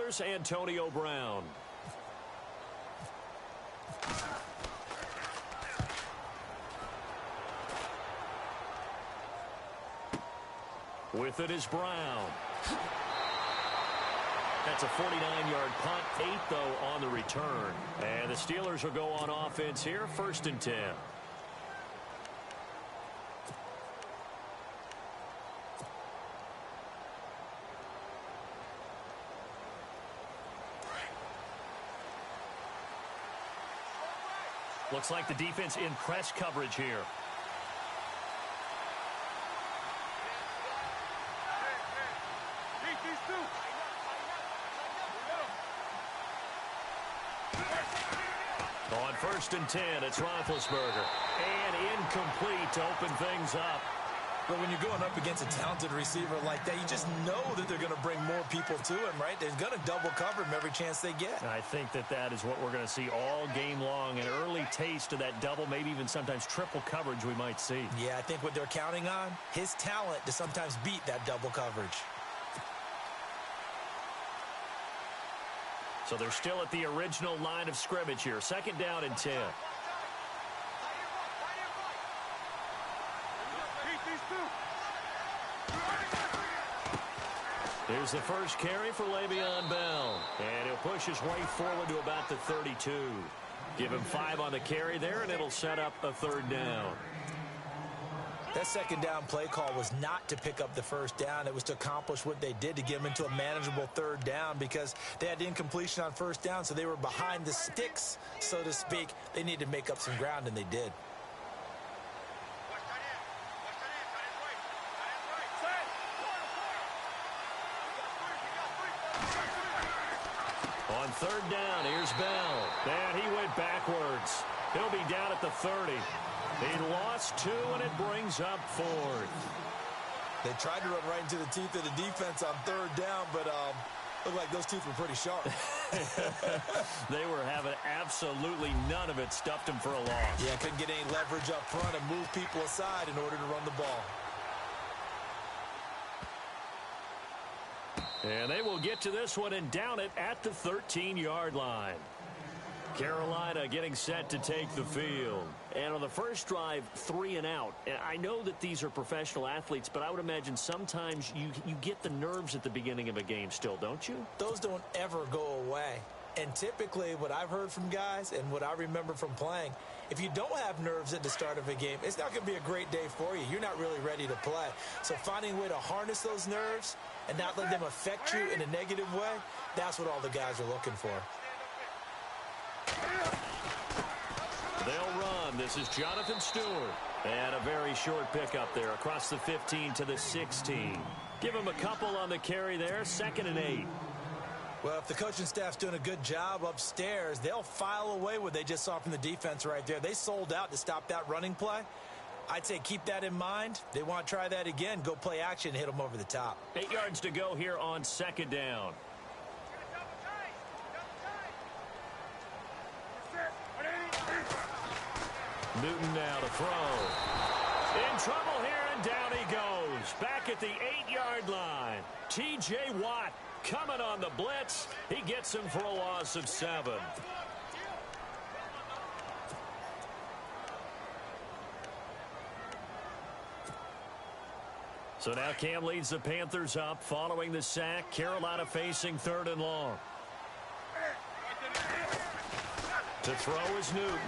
Steelers, Antonio Brown. With it is Brown. That's a 49-yard punt, 8, though, on the return. And the Steelers will go on offense here, 1st and 10. Looks like the defense in press coverage here. On 1st and 10, it's Roethlisberger. And incomplete to open things up. But when you're going up against a talented receiver like that, you just know that they're going to bring more people to him, right? They're going to double cover him every chance they get. And I think that is what we're going to see all game long. An early taste of that double, maybe even sometimes triple coverage we might see. Yeah, I think what they're counting on, his talent to sometimes beat that double coverage. So they're still at the original line of scrimmage here. 2nd down and 10. Here's the first carry for Le'Veon Bell. And he'll push his way forward to about the 32. Give him 5 on the carry there, and it'll set up a 3rd down. That 2nd down play call was not to pick up the 1st down. It was to accomplish what they did, to get them into a manageable 3rd down, because they had incompletion on 1st down, so they were behind the sticks, so to speak. They needed to make up some ground, and they did. On 3rd down, here's Bell. And he went backwards. He'll be down at the 30. He lost 2, and it brings up 4th. They tried to run right into the teeth of the defense on 3rd down, but looked like those teeth were pretty sharp. They were having absolutely none of it. Stuffed him for a loss. Yeah, couldn't get any leverage up front and move people aside in order to run the ball. And they will get to this one and down it at the 13-yard line. Carolina getting set to take the field. And on the first drive, 3 and out. And I know that these are professional athletes, but I would imagine sometimes you get the nerves at the beginning of a game still, don't you? Those don't ever go away. And typically what I've heard from guys and what I remember from playing, if you don't have nerves at the start of a game, it's not going to be a great day for you. You're not really ready to play. So finding a way to harness those nerves and not let them affect you in a negative way, that's what all the guys are looking for. They'll run. This is Jonathan Stewart. And a very short pickup there across the 15 to the 16. Give him a couple on the carry there. 2nd and 8. Well, if the coaching staff's doing a good job upstairs, they'll file away what they just saw from the defense right there. They sold out to stop that running play. I'd say keep that in mind. They want to try that again. Go play action and hit them over the top. 8 yards to go here on 2nd down. Newton now to throw. In trouble here, and down he goes. Back at the 8-yard line. T.J. Watt coming on the blitz. He gets him for a loss of 7. So now Cam leads the Panthers up following the sack. Carolina facing 3rd and long. To throw is Newton.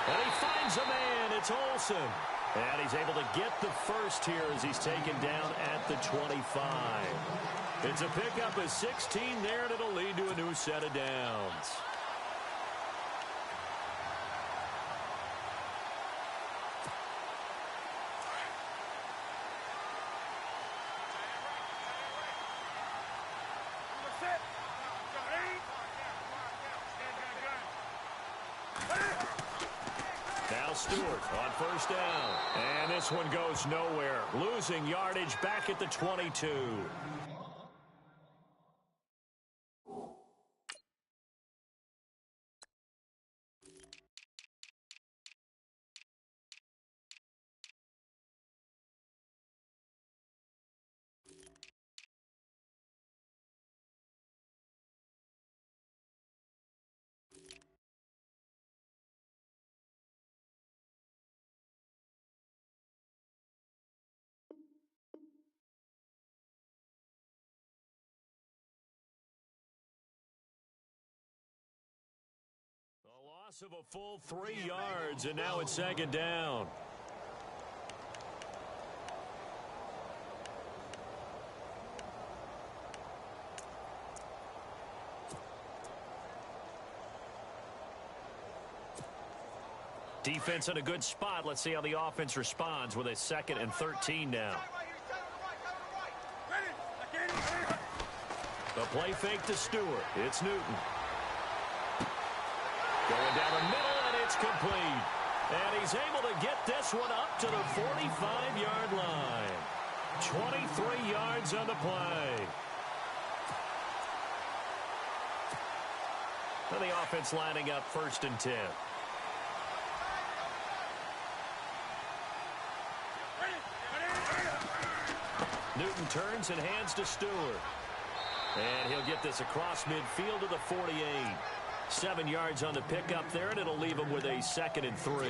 And he finds a man. It's Olsen. And he's able to get the first here as he's taken down at the 25. It's a pickup of 16 there, and it'll lead to a new set of downs. Now Stewart on 1st down. And this one goes nowhere. Losing yardage back at the 22. Loss of a full 3 yards, and now it's second down. Defense in a good spot. Let's see how the offense responds with a 2nd and 13 now. The play fake to Stewart. It's Newton. Going down the middle, and it's complete. And he's able to get this one up to the 45-yard line. 23 yards on the play. And the offense lining up 1st and 10. Newton turns and hands to Stewart. And he'll get this across midfield to the 48. 7 yards on the pickup there, and it'll leave him with a 2nd and 3.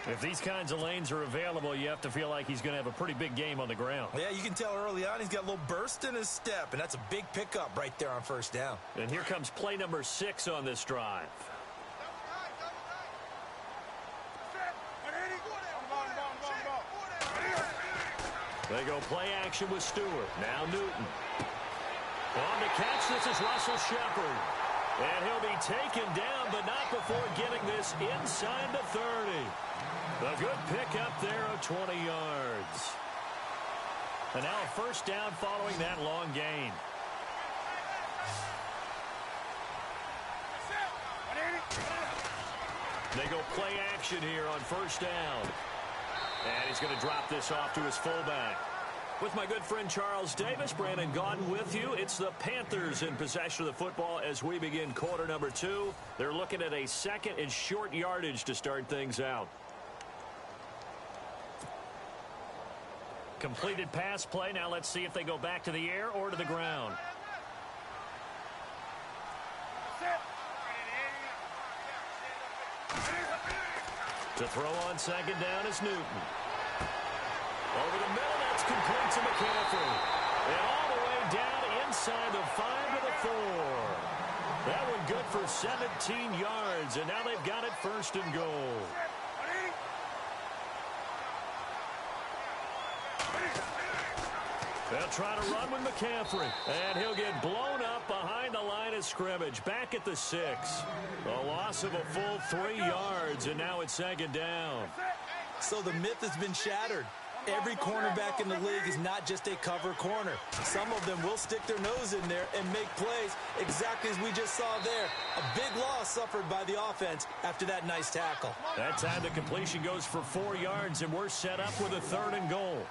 If these kinds of lanes are available, you have to feel like he's going to have a pretty big game on the ground. Yeah, you can tell early on he's got a little burst in his step, and that's a big pickup right there on 1st down. And here comes play number 6 on this drive. They go play action with Stewart. Now Newton. On the catch, this is Russell Shepard. And he'll be taken down, but not before getting this inside the 30. A good pickup there of 20 yards. And now a 1st down following that long gain. They go play action here on 1st down. And he's going to drop this off to his fullback. With my good friend Charles Davis, Brandon Gaudin with you. It's the Panthers in possession of the football as we begin quarter number 2. They're looking at a 2nd and short yardage to start things out. Completed pass play. Now let's see if they go back to the air or to the ground. To throw on 2nd down is Newton. Over the middle, that's complete to McCaffrey. And all the way down inside the 5 to the 4. That one good for 17 yards, and now they've got it 1st and goal. They'll try to run with McCaffrey, and he'll get blown up behind the line of scrimmage, back at the 6. A loss of a full 3 yards, and now it's 2nd down. So the myth has been shattered. Every cornerback in the league is not just a cover corner. Some of them will stick their nose in there and make plays exactly as we just saw there. A big loss suffered by the offense after that nice tackle. That time the completion goes for 4 yards, and we're set up with a 3rd and goal.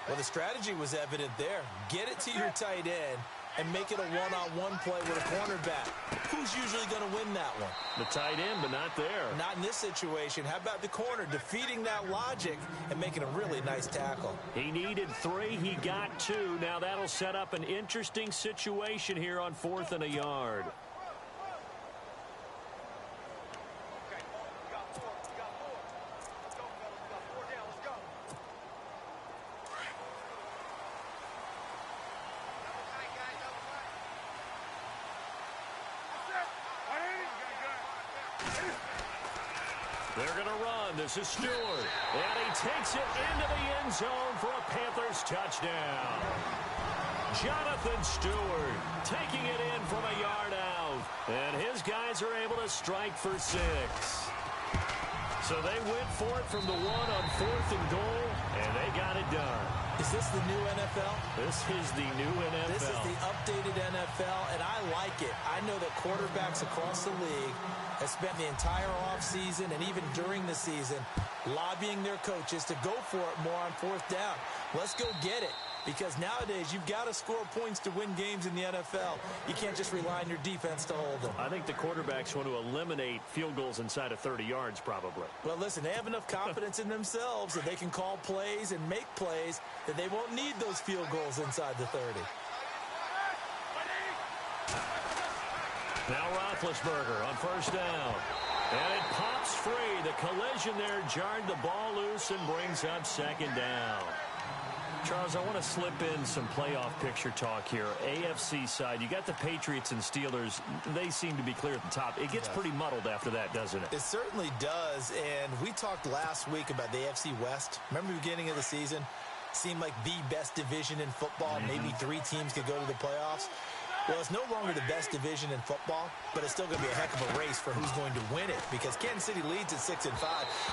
Well, the strategy was evident there. Get it to your tight end and make it a one-on-one play with a cornerback. Who's usually going to win that one? The tight end, but not there. Not in this situation. How about the corner defeating that logic and making a really nice tackle? He needed 3. He got 2. Now that'll set up an interesting situation here on 4th and a yard. They're going to run. This is Stewart. And he takes it into the end zone for a Panthers touchdown. Jonathan Stewart taking it in from a yard out. And his guys are able to strike for 6. So they went for it from the 1 on 4th and goal, and they got it done. Is this the new NFL? This is the new NFL. This is the updated NFL, and I like it. I know that quarterbacks across the league have spent the entire offseason and even during the season lobbying their coaches to go for it more on 4th down. Let's go get it. Because nowadays, you've got to score points to win games in the NFL. You can't just rely on your defense to hold them. I think the quarterbacks want to eliminate field goals inside of 30 yards, probably. Well, listen, they have enough confidence in themselves that they can call plays and make plays that they won't need those field goals inside the 30. Now Roethlisberger on 1st down. And it pops free. The collision there jarred the ball loose and brings up 2nd down. Charles, I want to slip in some playoff picture talk here. AFC side, you got the Patriots and Steelers. They seem to be clear at the top. It gets pretty muddled after that, doesn't it? It certainly does, and we talked last week about the AFC West. Remember the beginning of the season? Seemed like the best division in football. Maybe 3 teams could go to the playoffs. Well, it's no longer the best division in football, but it's still going to be a heck of a race for who's going to win it because Kansas City leads at 6-5,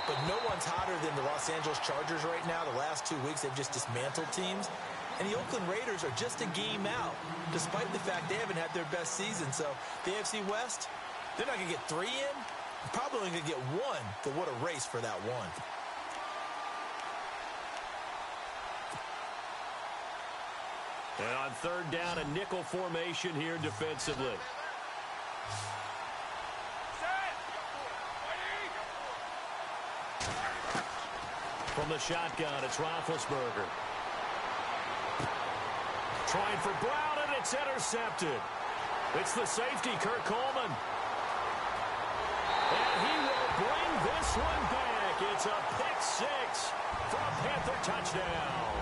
but no one's hotter than the Los Angeles Chargers right now. The last 2 weeks, they've just dismantled teams. And the Oakland Raiders are just a game out, despite the fact they haven't had their best season. So the AFC West, they're not going to get 3 in. Probably only going to get 1, but what a race for that 1. And on third down, a nickel formation here defensively. From the shotgun, it's Roethlisberger. Trying for Brown, and it's intercepted. It's the safety, Kurt Coleman. And he will bring this one back. It's a pick 6 for a Panther touchdown.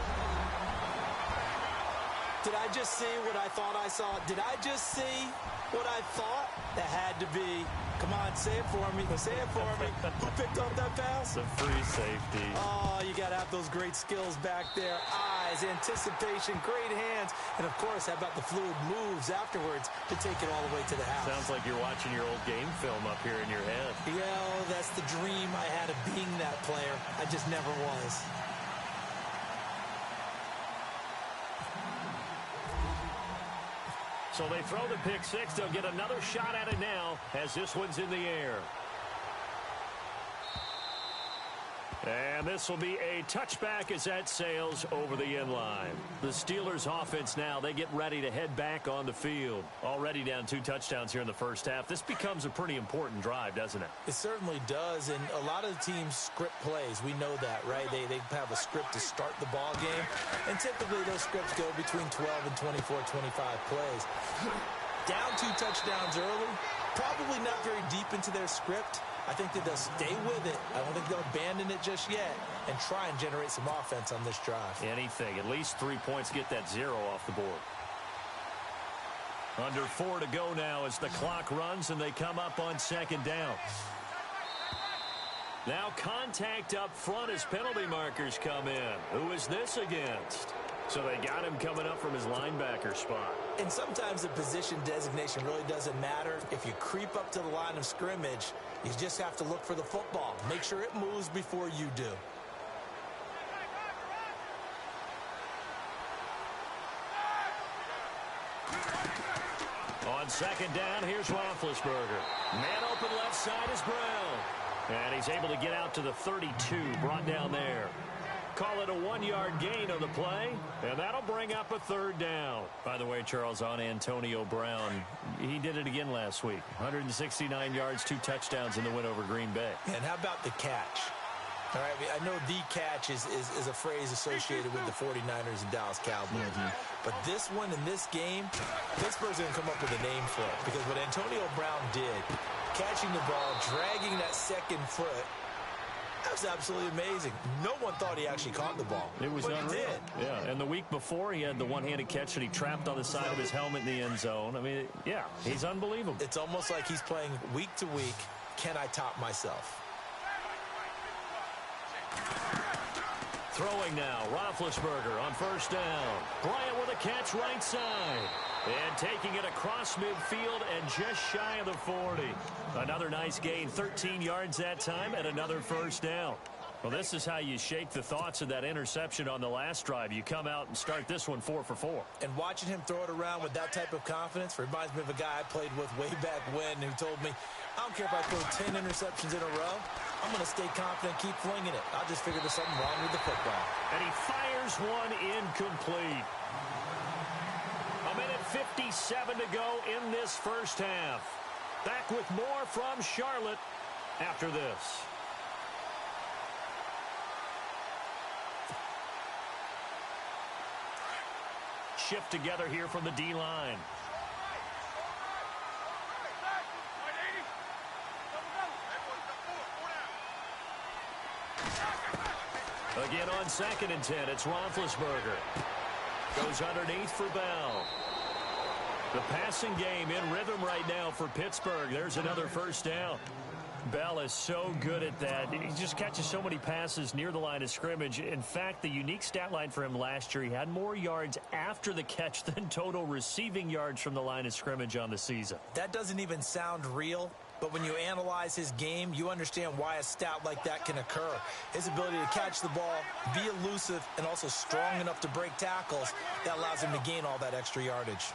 Did I just see what I thought I saw? Did I just see what I thought? That had to be. Come on, say it for me. Say it for me. Who picked up that pass? The free safety. Oh, you got to have those great skills back there. Eyes, anticipation, great hands. And, of course, how about the fluid moves afterwards to take it all the way to the house? Sounds like you're watching your old game film up here in your head. Yeah, that's the dream I had of being that player. I just never was. So they throw the pick 6. They'll get another shot at it now as this one's in the air. And this will be a touchback as that sails over the end line. The Steelers offense now, they get ready to head back on the field. Already down 2 touchdowns here in the first half. This becomes a pretty important drive, doesn't it? It certainly does, and a lot of the teams script plays. We know that, right? They have a script to start the ball game, and typically those scripts go between 12 and 24, 25 plays. Down 2 touchdowns early, probably not very deep into their script. I think that they'll stay with it. I don't think they'll abandon it just yet and try and generate some offense on this drive. Anything. At least 3 points, get that 0 off the board. Under 4 to go now as the clock runs and they come up on second down. Now contact up front as penalty markers come in. Who is this against? So they got him coming up from his linebacker spot. And sometimes the position designation really doesn't matter. If you creep up to the line of scrimmage, you just have to look for the football. Make sure it moves before you do. On second down, here's Roethlisberger. Man open left side is Brown. And he's able to get out to the 32, brought down there. Call it a 1-yard gain on the play, and that'll bring up a third down. By the way, Charles, on Antonio Brown, he did it again last week. 169 yards, 2 touchdowns in the win over Green Bay. And how about the catch? All right, I know the catch is a phrase associated with the 49ers and Dallas Cowboys. But this one in this game, Pittsburgh's going to come up with a name for it. Because what Antonio Brown did, catching the ball, dragging that second foot, that was absolutely amazing. No one thought he actually caught the ball. It was unreal. He did. Yeah, and the week before, he had the one-handed catch that he trapped on the side of his helmet in the end zone. I mean, yeah, he's unbelievable. It's almost like he's playing week to week. Can I top myself? Throwing now, Roethlisberger on first down. Bryant with a catch right side. And taking it across midfield and just shy of the 40. Another nice gain, 13 yards that time, and another first down. Well, this is how you shake the thoughts of that interception on the last drive. You come out and start this one 4 for 4. And watching him throw it around with that type of confidence reminds me of a guy I played with way back when who told me, I don't care if I throw 10 interceptions in a row. I'm going to stay confident, keep flinging it. I'll just figure there's something wrong with the football. And he fires one incomplete. A minute 57 to go in this first half. Back with more from Charlotte after this. Shift together here from the D-line. Again on 2nd and 10, it's Roethlisberger. Goes underneath for Bell. The passing game in rhythm right now for Pittsburgh. There's another first down. Bell is so good at that. He just catches so many passes near the line of scrimmage. In fact, the unique stat line for him last year, he had more yards after the catch than total receiving yards from the line of scrimmage on the season. That doesn't even sound real, but when you analyze his game, you understand why a stat like that can occur. His ability to catch the ball, be elusive, and also strong enough to break tackles, that allows him to gain all that extra yardage.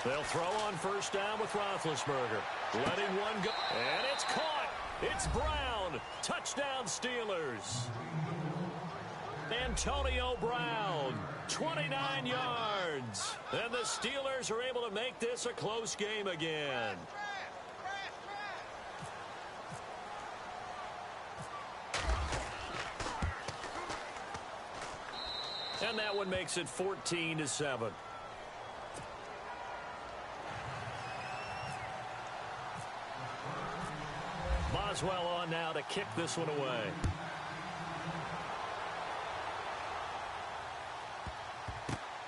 They'll throw on first down with Roethlisberger. Letting one go. And it's caught. It's Brown. Touchdown Steelers. Antonio Brown, 29 yards. And the Steelers are able to make this a close game again. And that one makes it 14-7. Boswell on now to kick this one away.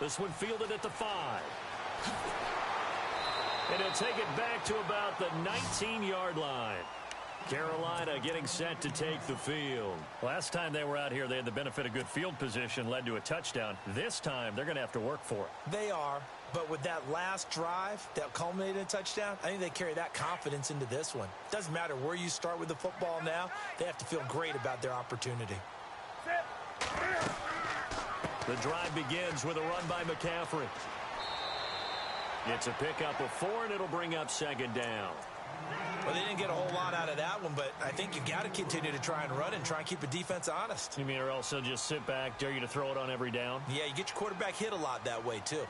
This one fielded at the 5. And he'll take it back to about the 19-yard line. Carolina getting set to take the field. Last time they were out here, they had the benefit of good field position, led to a touchdown. This time, they're going to have to work for it. They are, but with that last drive that culminated in a touchdown, I think they carry that confidence into this one. Doesn't matter where you start with the football now, they have to feel great about their opportunity. The drive begins with a run by McCaffrey. It's a pickup of 4, and it'll bring up 2nd down. Well, they didn't get a whole lot out of that one, but I think you got to continue to try and run and try and keep the defense honest. You mean or else they'll just sit back, dare you to throw it on every down? Yeah, you get your quarterback hit a lot that way, too.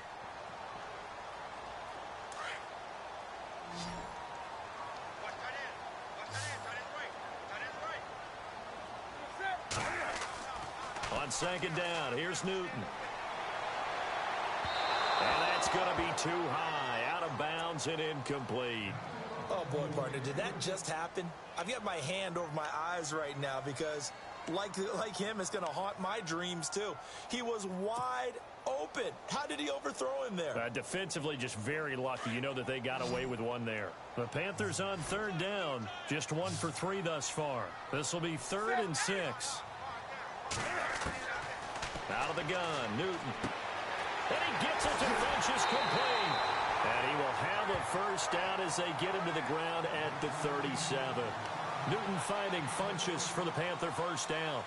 On 2nd down, here's Newton. And that's going to be too high, out of bounds and incomplete. Oh, boy, partner, did that just happen? I've got my hand over my eyes right now because, like him, it's going to haunt my dreams, too. He was wide open. How did he overthrow him there? Defensively, just very lucky. You know that they got away with one there. The Panthers on 3rd down, just 1 for 3 thus far. This will be 3rd and 6. Out of the gun, Newton. And he gets it to Funchess complete. And he will have a first down as they get him to the ground at the 37. Newton finding Funchess for the Panther first down.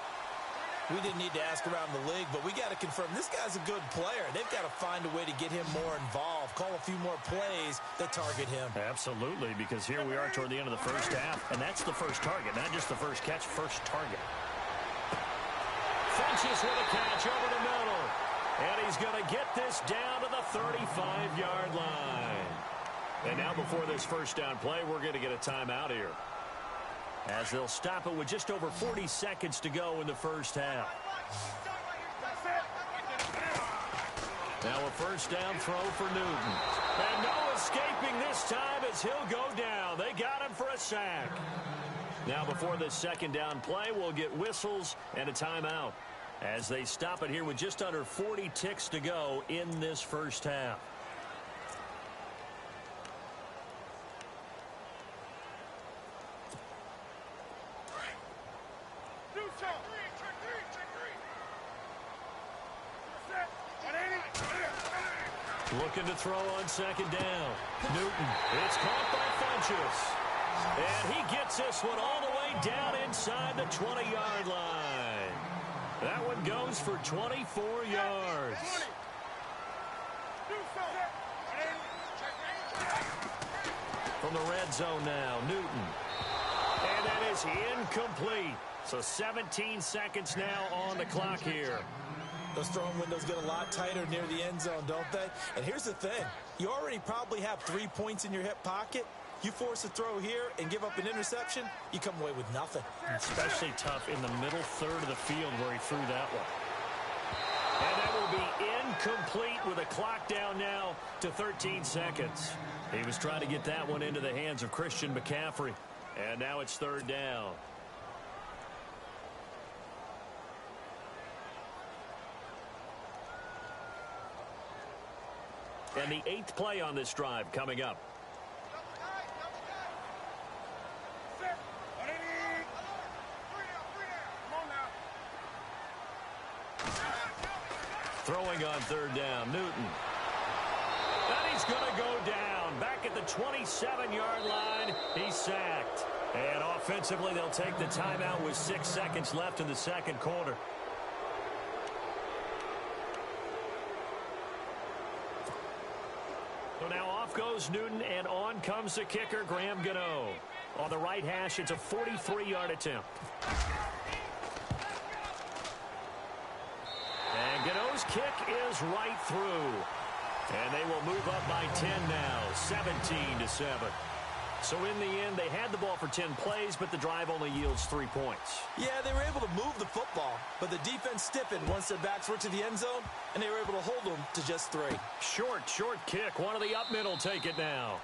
We didn't need to ask around the league, but we got to confirm this guy's a good player. They've got to find a way to get him more involved, call a few more plays that target him. Absolutely, because here we are toward the end of the first half, and that's the first target, not just the first catch, first target. Funchess with a catch over the middle. And he's going to get this down to the 35-yard line. And now before this first down play, we're going to get a timeout here, as they'll stop it with just over 40 seconds to go in the first half. Now a first down throw for Newton. And no escaping this time as he'll go down. They got him for a sack. Now before this second down play, we'll get whistles and a timeout, as they stop it here with just under 40 ticks to go in this first half. Looking to throw on second down. Newton. It's caught by Funchess. And he gets this one all the way down inside the 20-yard line. That one goes for 24 yards. From the red zone now, Newton. And that is incomplete. So 17 seconds now on the clock here. Those throwing windows get a lot tighter near the end zone, don't they? And here's the thing. You already probably have 3 points in your hip pocket. You force a throw here and give up an interception, you come away with nothing. Especially tough in the middle third of the field where he threw that one. And that will be incomplete with a clock down now to 13 seconds. He was trying to get that one into the hands of Christian McCaffrey. And now it's third down. And the 8th play on this drive coming up. Throwing on 3rd down, Newton. And he's going to go down. Back at the 27-yard line, he's sacked. And offensively, they'll take the timeout with 6 seconds left in the second quarter. So now off goes Newton, and on comes the kicker, Graham Gano. On the right hash, it's a 43-yard attempt. And Gano's kick is right through. And they will move up by 10 now, 17-7. So in the end, they had the ball for 10 plays, but the drive only yields 3 points. Yeah, they were able to move the football, but the defense stiffened once their backs were to the end zone, and they were able to hold them to just 3. Short kick. One of the up middle take it now.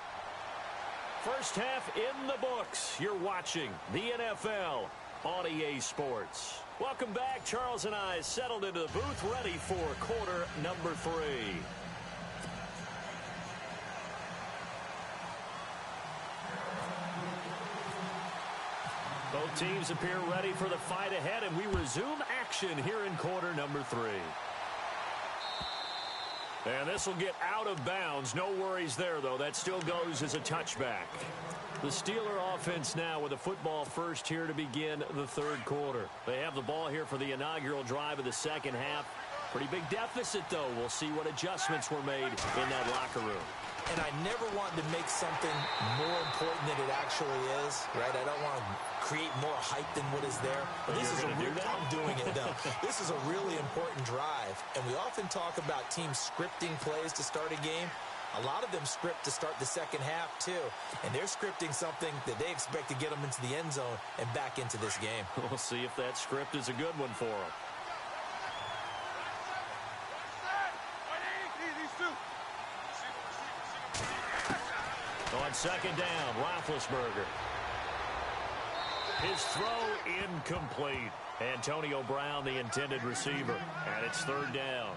First half in the books. You're watching the NFL on EA Sports. Welcome back. Charles and I settled into the booth, ready for quarter number 3. Both teams appear ready for the fight ahead, and we resume action here in quarter number 3. And this will get out of bounds. No worries there, though. That still goes as a touchback. The Steeler offense now with a football first here to begin the third quarter. They have the ball here for the inaugural drive of the second half. Pretty big deficit, though. We'll see what adjustments were made in that locker room. And I never want to make something more important than it actually is, right? I don't want to create more hype than what is there. But this is a real, I'm doing it now. This is a really important drive. And we often talk about teams scripting plays to start a game. A lot of them script to start the second half, too. And they're scripting something that they expect to get them into the end zone and back into this game. We'll see if that script is a good one for them. On second down, Roethlisberger. His throw incomplete. Antonio Brown, the intended receiver. And it's third down.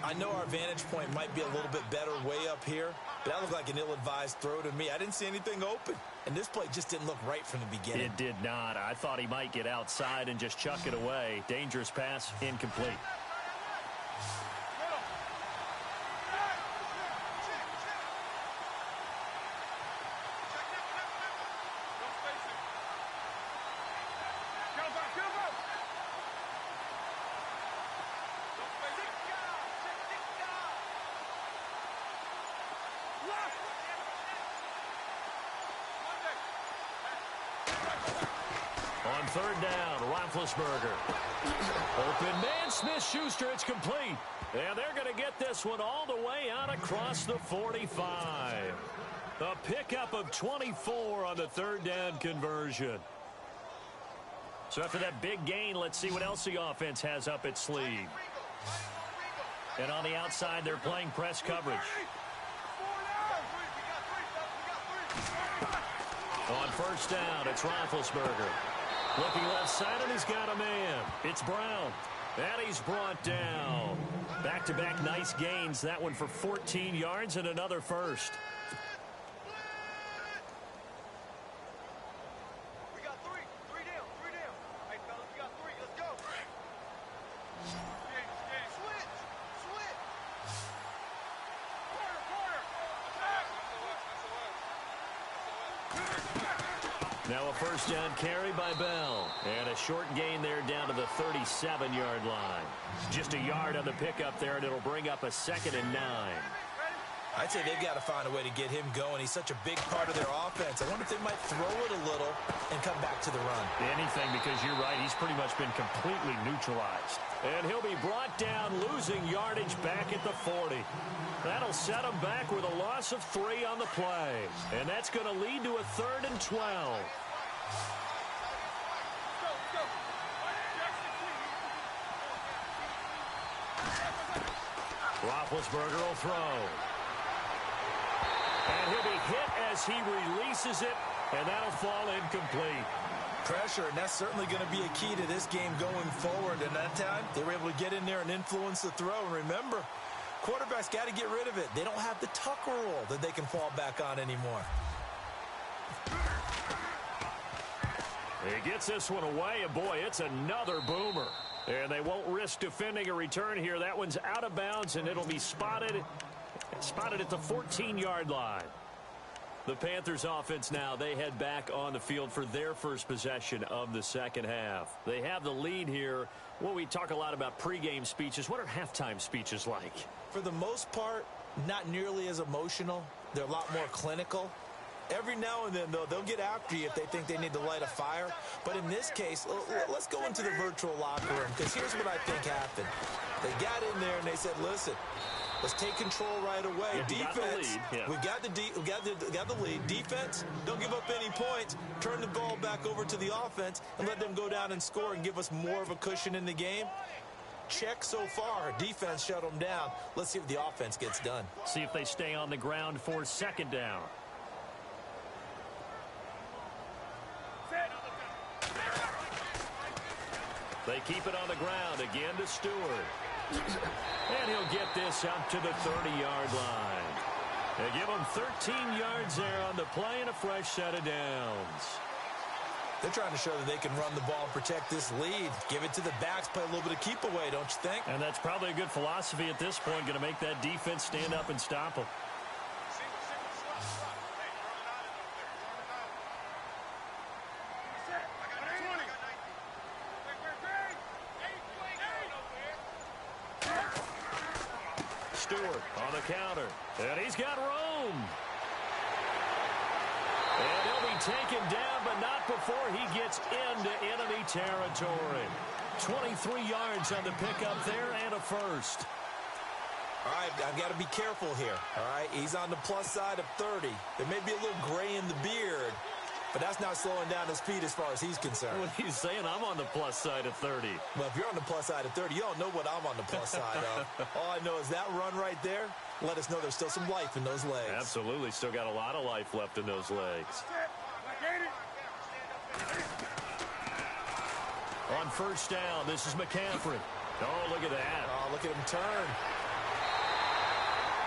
I know our vantage point might be a little bit better way up here, but that looked like an ill-advised throw to me. I didn't see anything open, and this play just didn't look right from the beginning. It did not. I thought he might get outside and just chuck it away. Dangerous pass, incomplete. On third down, Roethlisberger. Open man, Smith-Schuster, it's complete. And they're going to get this one all the way out across the 45. A pickup of 24 on the third down conversion. So after that big gain, let's see what else the offense has up its sleeve. And on the outside, they're playing press coverage. On first down, it's Roethlisberger. Looking left side, and he's got a man. It's Brown. And he's brought down. Back-to-back nice gains. That one for 14 yards and another first. We got three. Three down. Hey, fellas, we got 3. Let's go. Switch. Now a first down carry by Bell. And a short gain there down to the 37-yard line. Just a yard on the pickup there, and it'll bring up a 2nd and 9. I'd say they've got to find a way to get him going. He's such a big part of their offense. I wonder if they might throw it a little and come back to the run. Anything, because you're right, he's pretty much been completely neutralized. And he'll be brought down, losing yardage back at the 40. That'll set him back with a loss of 3 on the play. And that's going to lead to a 3rd and 12. Roethlisberger will throw. And he'll be hit as he releases it, and that'll fall incomplete. Pressure, and that's certainly going to be a key to this game going forward. And that time, they were able to get in there and influence the throw. And remember, Quarterback's got to get rid of it. They don't have the tuck rule that they can fall back on anymore. He gets this one away, and boy, it's another boomer. And they won't risk defending a return here. That one's out of bounds, and it'll be spotted at the 14-yard line. The Panthers offense now, they head back on the field for their first possession of the second half. They have the lead here. Well, we talk a lot about pregame speeches. What are halftime speeches like? For the most part, not nearly as emotional. They're a lot more clinical. Every now and then, though, they'll get after you if they think they need to light a fire. But in this case, let's go into the virtual locker room, because here's what I think happened. They got in there and they said, listen, let's take control right away. Yeah, Defense, we got the lead. Defense, don't give up any points. Turn the ball back over to the offense and let them go down and score and give us more of a cushion in the game. Check so far. Defense shut them down. Let's see if the offense gets done. See if they stay on the ground for second down. They keep it on the ground again to Stewart. And he'll get this out to the 30-yard line. They give him 13 yards there on the play and a fresh set of downs. They're trying to show that they can run the ball and protect this lead. Give it to the backs, play a little bit of keep away, don't you think? And that's probably a good philosophy at this point, going to make that defense stand up and stop them. Stewart on the counter, and he's got room. And he'll be taken down, but not before he gets into enemy territory. 23 yards on the pickup there and a first. All right, I've got to be careful here, all right? He's on the plus side of 30. There may be a little gray in the beard, but that's not slowing down his speed as far as he's concerned. What he's saying, I'm on the plus side of 30. Well, if you're on the plus side of 30, you don't know what I'm on the plus side of. All I know is that run right there, let us know there's still some life in those legs. Absolutely, still got a lot of life left in those legs. On first down, this is McCaffrey. Oh, look at that. Oh, look at him turn.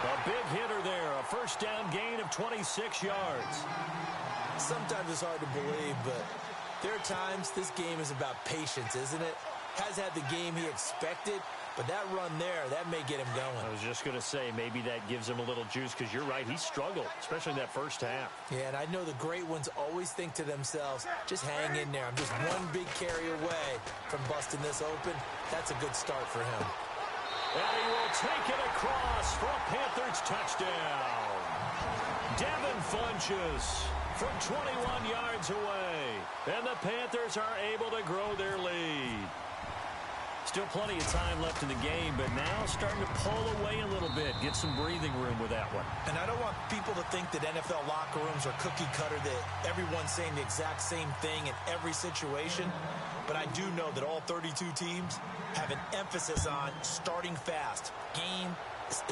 A big hitter there, a first down gain of 26 yards. Sometimes it's hard to believe, but there are times this game is about patience, isn't it? Has had the game he expected, but that run there, that may get him going. I was just going to say, maybe that gives him a little juice, because you're right, he struggled, especially in that first half. Yeah, and I know the great ones always think to themselves, just hang in there. I'm just one big carry away from busting this open. That's a good start for him. And he will take it across for a Panthers touchdown. Devin Funchess from 21 yards away. And the Panthers are able to grow their lead. Still plenty of time left in the game, but now starting to pull away a little bit. Get some breathing room with that one. And I don't want people to think that NFL locker rooms are cookie cutter, that everyone's saying the exact same thing in every situation. But I do know that all 32 teams have an emphasis on starting fast. Game,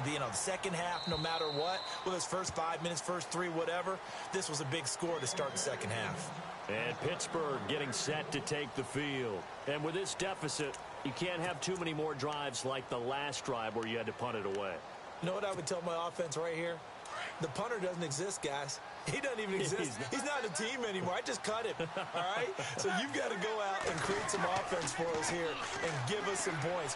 the second half, no matter what, whether it's first 5 minutes, first 3, whatever, this was a big score to start the second half. And Pittsburgh getting set to take the field. And with this deficit, you can't have too many more drives like the last drive where you had to punt it away. You know what I would tell my offense right here? The punter doesn't exist, guys. He doesn't even exist. He's not a team anymore. I just cut him, all right? So you've got to go out and create some offense for us here and give us some points.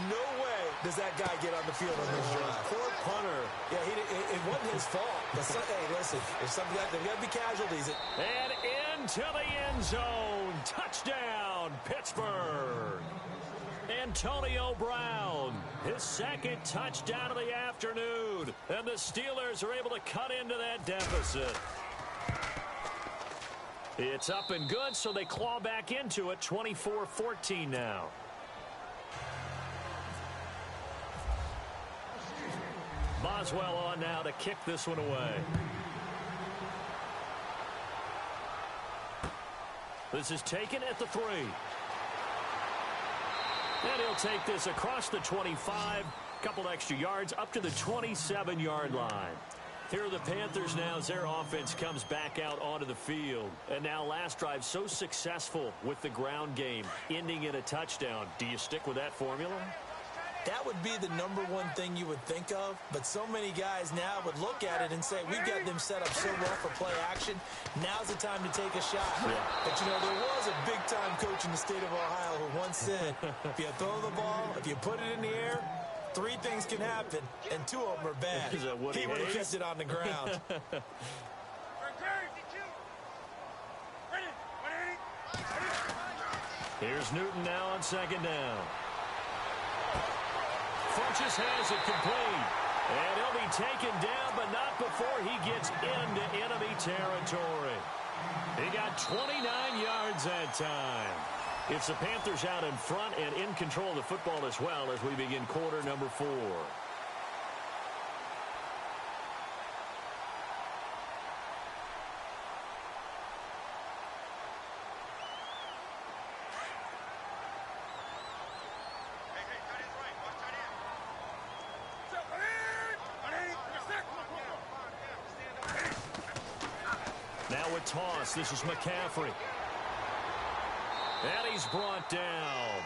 No way does that guy get on the field on this drive. Poor punter. Yeah, it wasn't his fault. But hey, listen, there's got to be casualties. And into the end zone. Touchdown, Pittsburgh. Antonio Brown, his second touchdown of the afternoon. And the Steelers are able to cut into that deficit. It's up and good, so they claw back into it, 24-14 now. Boswell on now to kick this one away. This is taken at the 3. And he'll take this across the 25, couple extra yards, up to the 27-yard line. Here are the Panthers now as their offense comes back out onto the field. And now last drive so successful with the ground game, ending in a touchdown. Do you stick with that formula? That would be the number one thing you would think of, but so many guys now would look at it and say, we've got them set up so well for play action. Now's the time to take a shot. Yeah. But, you know, there was a big-time coach in the state of Ohio who once said, if you throw the ball, if you put it in the air, 3 things can happen, and 2 of them are bad. He would have kept it on the ground. Here's Newton now on second down. Funches has it complete. And he'll be taken down, but not before he gets into enemy territory. He got 29 yards that time. It's the Panthers out in front and in control of the football as well as we begin quarter number 4. Now a toss. This is McCaffrey. And he's brought down.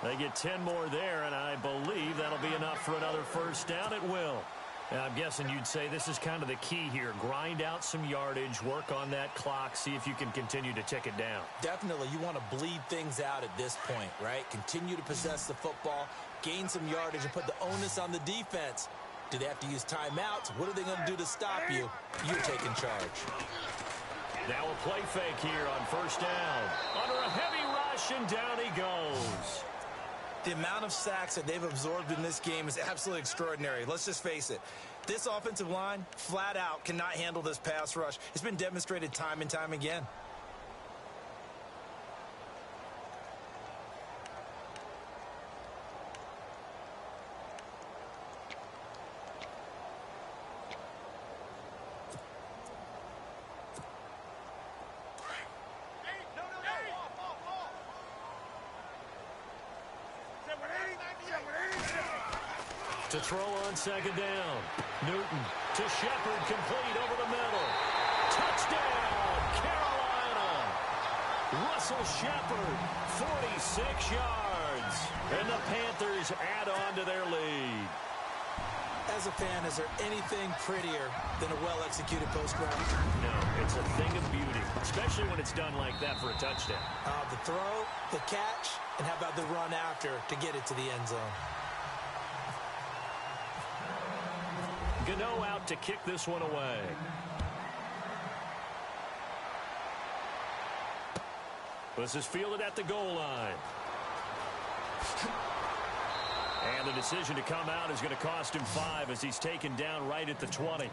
They get 10 more there, and I believe that'll be enough for another first down. It will. And I'm guessing you'd say this is kind of the key here. Grind out some yardage, work on that clock, see if you can continue to tick it down. Definitely. You want to bleed things out at this point, right? Continue to possess the football, gain some yardage, and put the onus on the defense. Do they have to use timeouts? What are they going to do to stop you? You're taking charge. Now a play fake here on first down. Under a heavy rush, and down he goes. The amount of sacks that they've absorbed in this game is absolutely extraordinary. Let's just face it. This offensive line, flat out, cannot handle this pass rush. It's been demonstrated time and time again. To throw on second down. Newton to Shepard, complete over the middle. Touchdown, Carolina. Russell Shepard, 46 yards. And the Panthers add on to their lead. As a fan, is there anything prettier than a well-executed post route? No, it's a thing of beauty, especially when it's done like that for a touchdown. The throw, the catch, and how about the run after to get it to the end zone? Gano out to kick this one away. This is fielded at the goal line. And the decision to come out is going to cost him 5 as he's taken down right at the 20.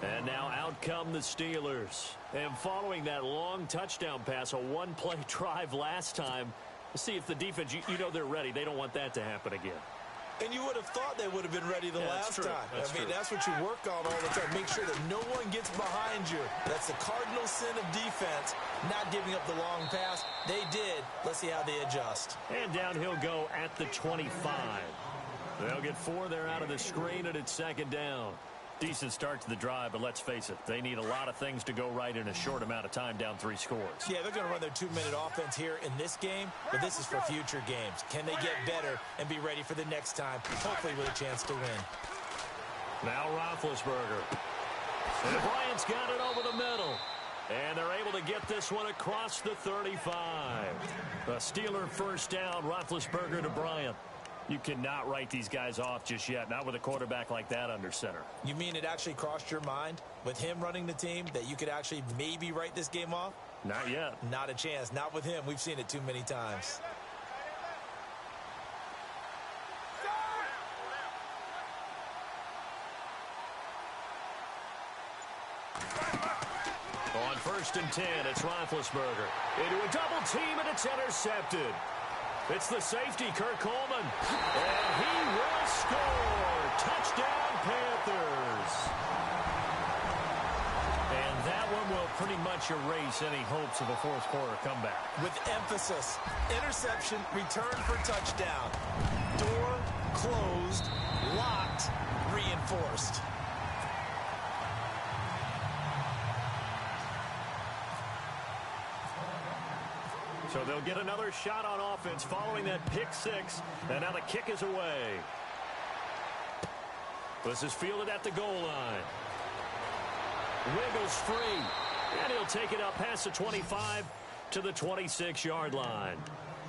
And now out come the Steelers. And following that long touchdown pass, a one-play drive last time, see if the defense, you know they're ready. They don't want that to happen again. And you would have thought they would have been ready the last time. That's what you work on all the time. Make sure that no one gets behind you. That's the cardinal sin of defense, not giving up the long pass. They did. Let's see how they adjust. And down he'll go at the 25. They'll get 4 there out of the screen, and it's second down. Decent start to the drive, but let's face it, they need a lot of things to go right in a short amount of time, down 3 scores. Yeah, they're going to run their 2-minute offense here in this game, but this is for future games. Can they get better and be ready for the next time, hopefully with a chance to win? Now Roethlisberger. And Bryant's got it over the middle. And they're able to get this one across the 35. A Steeler first down, Roethlisberger to Bryant. You cannot write these guys off just yet, not with a quarterback like that under center. You mean it actually crossed your mind with him running the team that you could actually maybe write this game off? Not yet. Not a chance. Not with him. We've seen it too many times. On 1st and 10, it's Roethlisberger. Into a double team, and it's intercepted. It's the safety, Kirk Coleman. And he will score. Touchdown, Panthers. And that one will pretty much erase any hopes of a fourth quarter comeback. With emphasis, interception, return for touchdown. Door closed, locked, reinforced. So they'll get another shot on offense following that pick 6. And now the kick is away. This is fielded at the goal line. Wiggles free. And he'll take it up past the 25 to the 26-yard line.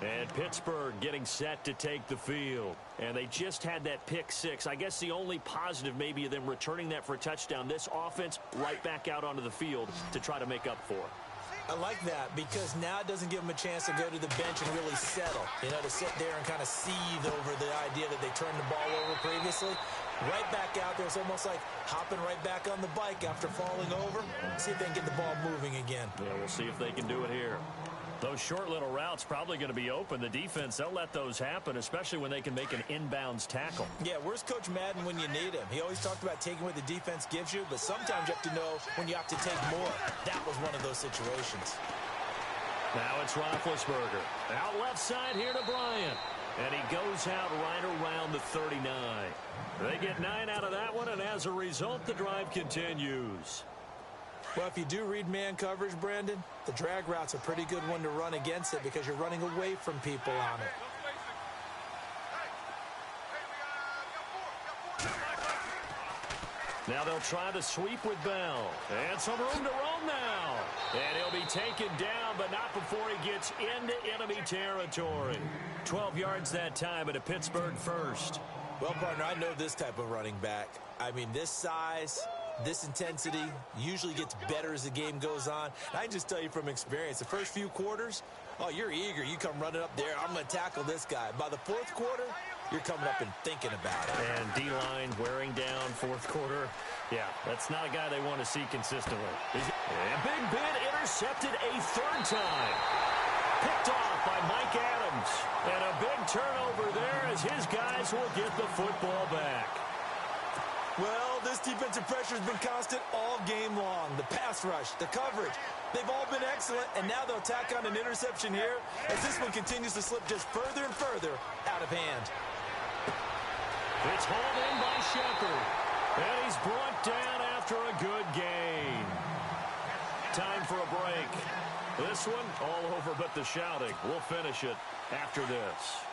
And Pittsburgh getting set to take the field. And they just had that pick six. I guess the only positive maybe of them returning that for a touchdown. This offense right back out onto the field to try to make up for it. I like that because now it doesn't give them a chance to go to the bench and really settle. You know, to sit there and kind of seethe over the idea that they turned the ball over previously. Right back out there. It's almost like hopping right back on the bike after falling over. See if they can get the ball moving again. Yeah, we'll see if they can do it here. Those short little routes probably going to be open. The defense, they'll let those happen, especially when they can make an inbounds tackle. Yeah, where's Coach Madden when you need him? He always talked about taking what the defense gives you, but sometimes you have to know when you have to take more. That was one of those situations. Now it's Roethlisberger. Out left side here to Bryant. And he goes out right around the 39. They get 9 out of that one, and as a result, the drive continues. Well, if you do read man coverage, Brandon, the drag route's a pretty good one to run against it because you're running away from people on it. Now they'll try the sweep with Bell. And some room to roam now. And he'll be taken down, but not before he gets into enemy territory. 12 yards that time at a Pittsburgh first. Well, partner, I know this type of running back. I mean, this size, this intensity usually gets better as the game goes on. And I can just tell you from experience, the first few quarters, oh, you're eager. You come running up there. I'm going to tackle this guy. By the fourth quarter, you're coming up and thinking about it. And D-line wearing down fourth quarter. Yeah, that's not a guy they want to see consistently. And Big Ben intercepted a third time. Picked off by Mike Adams. And a big turnover there as his guys will get the football back. Well, this defensive pressure has been constant all game long. The pass rush, the coverage, they've all been excellent, and now they'll tack on an interception here as this one continues to slip just further and further out of hand. It's hauled in by Shepard, and he's brought down after a good gain. Time for a break. This one all over but the shouting. We'll finish it after this.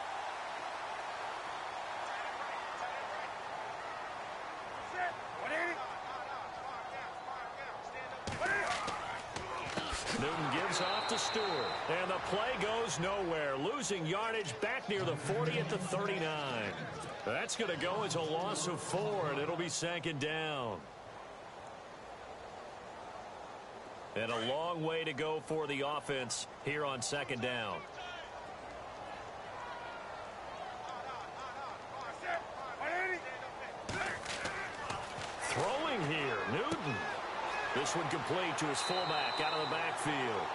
Newton gives off to Stewart, and the play goes nowhere. Losing yardage back near the 40 at the 39. That's going to go as a loss of 4, and it'll be second down. And a long way to go for the offense here on second down. Throwing here, Newton. This one complete to his fullback out of the backfield.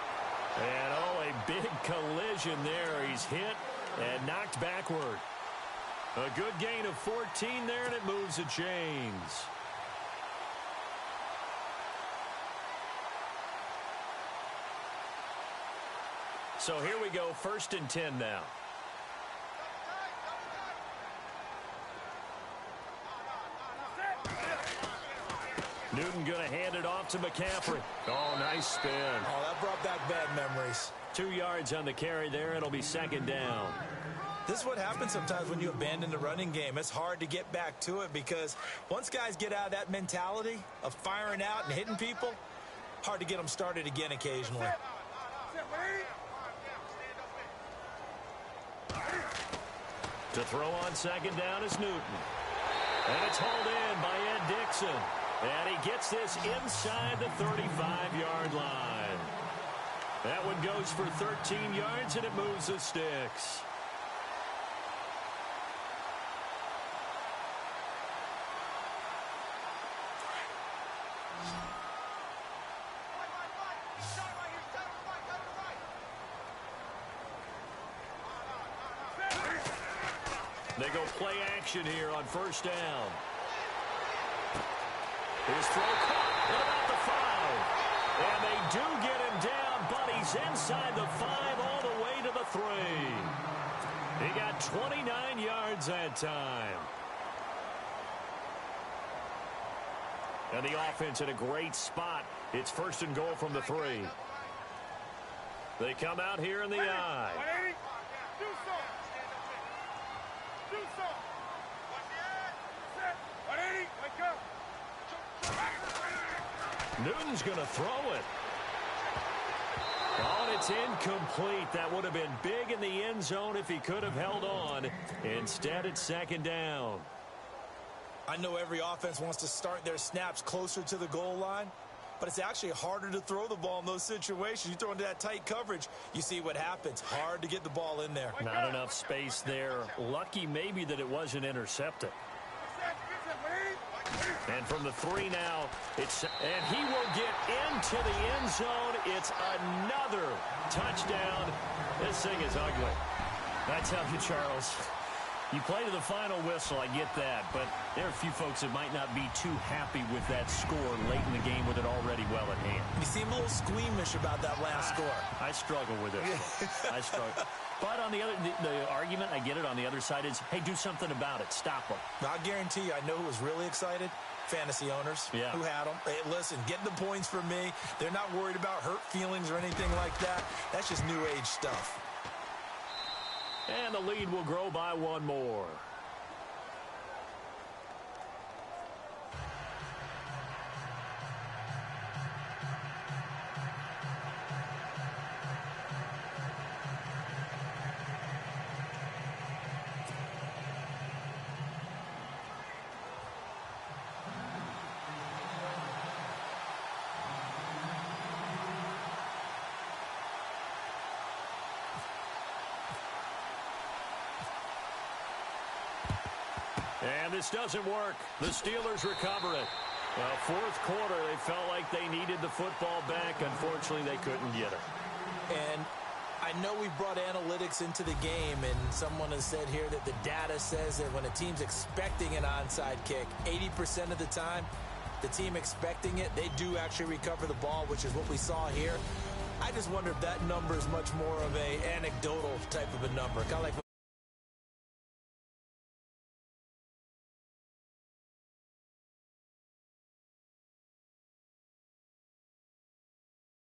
And, oh, a big collision there. He's hit and knocked backward. A good gain of 14 there, and it moves the chains. So here we go, 1st and 10 now. Newton going to hand it off to McCaffrey. Oh, nice spin. Oh, that brought back bad memories. 2 yards on the carry there. It'll be second down. This is what happens sometimes when you abandon the running game. It's hard to get back to it because once guys get out of that mentality of firing out and hitting people, hard to get them started again occasionally. To throw on second down is Newton. And it's hauled in by Ed Dixon. And he gets this inside the 35-yard line. That one goes for 13 yards, and it moves the sticks. They go play action here on first down. His throw caught at about the 5. And they do get him down, but he's inside the 5 all the way to the 3. He got 29 yards that time. And the offense in a great spot. It's 1st and goal from the 3. They come out here in the I. Newton's going to throw it. Oh, and it's incomplete. That would have been big in the end zone if he could have held on. Instead, it's second down. I know every offense wants to start their snaps closer to the goal line, but it's actually harder to throw the ball in those situations. You throw into that tight coverage, you see what happens. Hard to get the ball in there. Not enough space there. Lucky maybe that it wasn't intercepted. And from the 3 now, and he will get into the end zone. It's another touchdown. This thing is ugly. I tell you, Charles, you play to the final whistle, I get that, but there are a few folks that might not be too happy with that score late in the game with it already well at hand. You seem a little squeamish about that last score. I struggle with this. I struggle. But on the argument, I get it, on the other side is, hey, do something about it. Stop them. I guarantee you, I know who was really excited. Fantasy owners who had them. Hey, listen, get the points for me. They're not worried about hurt feelings or anything like that. That's just new age stuff. And the lead will grow by one more. And this doesn't work. The Steelers recover it. Well, fourth quarter, they felt like they needed the football back. Unfortunately, they couldn't get it. And I know we brought analytics into the game, and someone has said here that the data says that when a team's expecting an onside kick, 80% of the time, the team expecting it, they do actually recover the ball, which is what we saw here. I just wonder if that number is much more of a anecdotal type of a number, kind of like